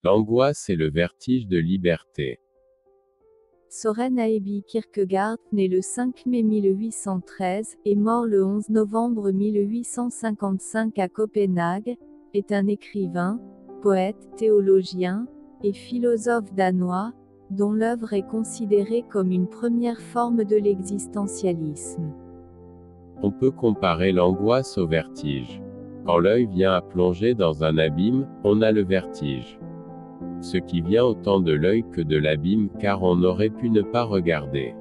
L'angoisse et le vertige de liberté. Søren Aebi Kierkegaard, né le 5 mai 1813, et mort le 11 novembre 1855 à Copenhague, est un écrivain, poète, théologien, et philosophe danois, dont l'œuvre est considérée comme une première forme de l'existentialisme. On peut comparer l'angoisse au vertige. Quand l'œil vient à plonger dans un abîme, on a le vertige. Ce qui vient autant de l'œil que de l'abîme, car on aurait pu ne pas regarder.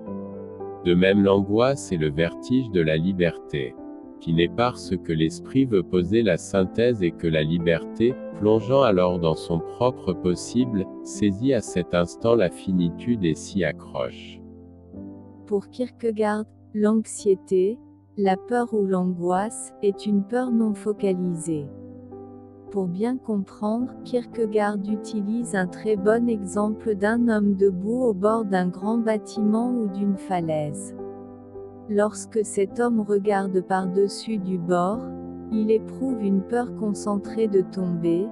De même l'angoisse et le vertige de la liberté, qui n'est pas ce que l'esprit veut poser la synthèse et que la liberté, plongeant alors dans son propre possible, saisit à cet instant la finitude et s'y accroche. Pour Kierkegaard, l'anxiété, la peur ou l'angoisse, est une peur non focalisée. Pour bien comprendre, Kierkegaard utilise un très bon exemple d'un homme debout au bord d'un grand bâtiment ou d'une falaise. Lorsque cet homme regarde par-dessus du bord, il éprouve une peur concentrée de tomber,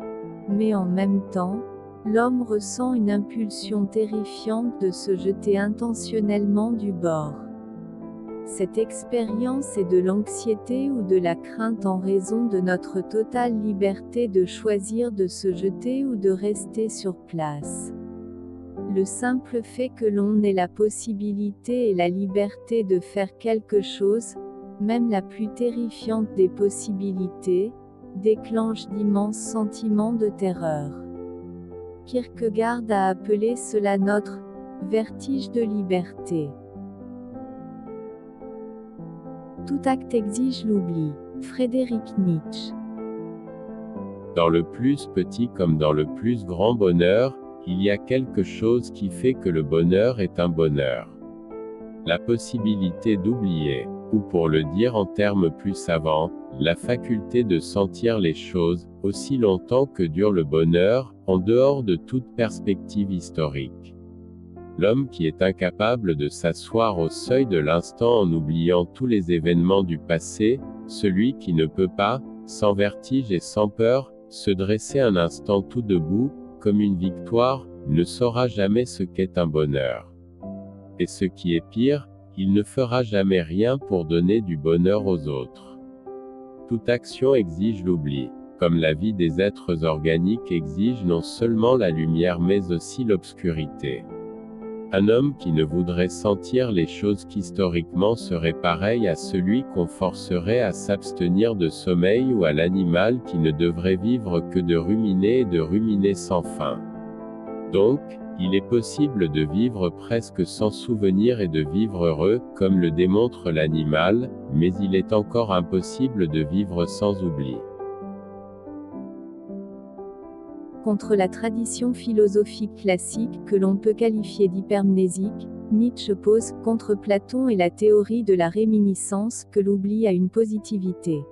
mais en même temps, l'homme ressent une impulsion terrifiante de se jeter intentionnellement du bord. Cette expérience est de l'anxiété ou de la crainte en raison de notre totale liberté de choisir de se jeter ou de rester sur place. Le simple fait que l'on ait la possibilité et la liberté de faire quelque chose, même la plus terrifiante des possibilités, déclenche d'immenses sentiments de terreur. Kierkegaard a appelé cela notre vertige de liberté. Tout acte exige l'oubli. Frédéric Nietzsche. Dans le plus petit comme dans le plus grand bonheur, il y a quelque chose qui fait que le bonheur est un bonheur. La possibilité d'oublier, ou pour le dire en termes plus savants, la faculté de sentir les choses, aussi longtemps que dure le bonheur, en dehors de toute perspective historique. L'homme qui est incapable de s'asseoir au seuil de l'instant en oubliant tous les événements du passé, celui qui ne peut pas, sans vertige et sans peur, se dresser un instant tout debout, comme une victoire, ne saura jamais ce qu'est un bonheur. Et ce qui est pire, il ne fera jamais rien pour donner du bonheur aux autres. Toute action exige l'oubli, comme la vie des êtres organiques exige non seulement la lumière mais aussi l'obscurité. Un homme qui ne voudrait sentir les choses qu'historiquement serait pareil à celui qu'on forcerait à s'abstenir de sommeil ou à l'animal qui ne devrait vivre que de ruminer et de ruminer sans fin. Donc, il est possible de vivre presque sans souvenir et de vivre heureux, comme le démontre l'animal, mais il est encore impossible de vivre sans oubli. Contre la tradition philosophique classique que l'on peut qualifier d'hypermnésique, Nietzsche pose, contre Platon et la théorie de la réminiscence, que l'oubli a une positivité.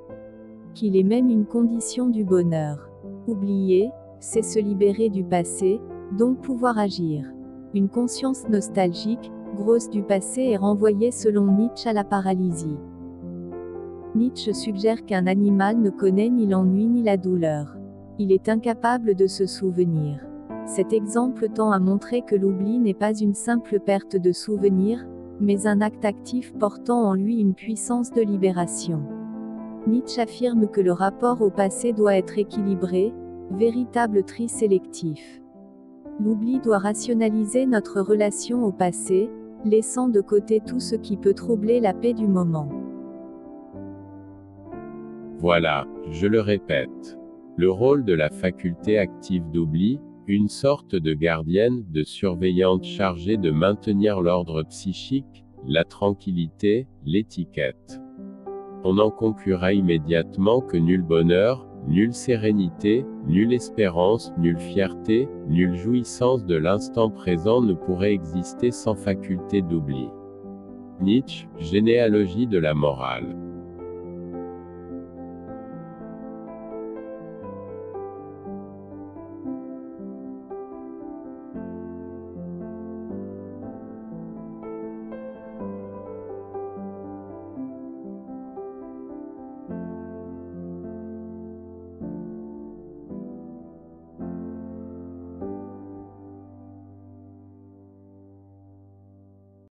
Qu'il est même une condition du bonheur. Oublier, c'est se libérer du passé, donc pouvoir agir. Une conscience nostalgique, grosse du passé est renvoyée selon Nietzsche à la paralysie. Nietzsche suggère qu'un animal ne connaît ni l'ennui ni la douleur. Il est incapable de se souvenir. Cet exemple tend à montrer que l'oubli n'est pas une simple perte de souvenir, mais un acte actif portant en lui une puissance de libération. Nietzsche affirme que le rapport au passé doit être équilibré, véritable tri sélectif. L'oubli doit rationaliser notre relation au passé, laissant de côté tout ce qui peut troubler la paix du moment. Voilà, je le répète. Le rôle de la faculté active d'oubli, une sorte de gardienne, de surveillante chargée de maintenir l'ordre psychique, la tranquillité, l'étiquette. On en conclura immédiatement que nul bonheur, nulle sérénité, nulle espérance, nulle fierté, nulle jouissance de l'instant présent ne pourrait exister sans faculté d'oubli. Nietzsche, Généalogie de la morale.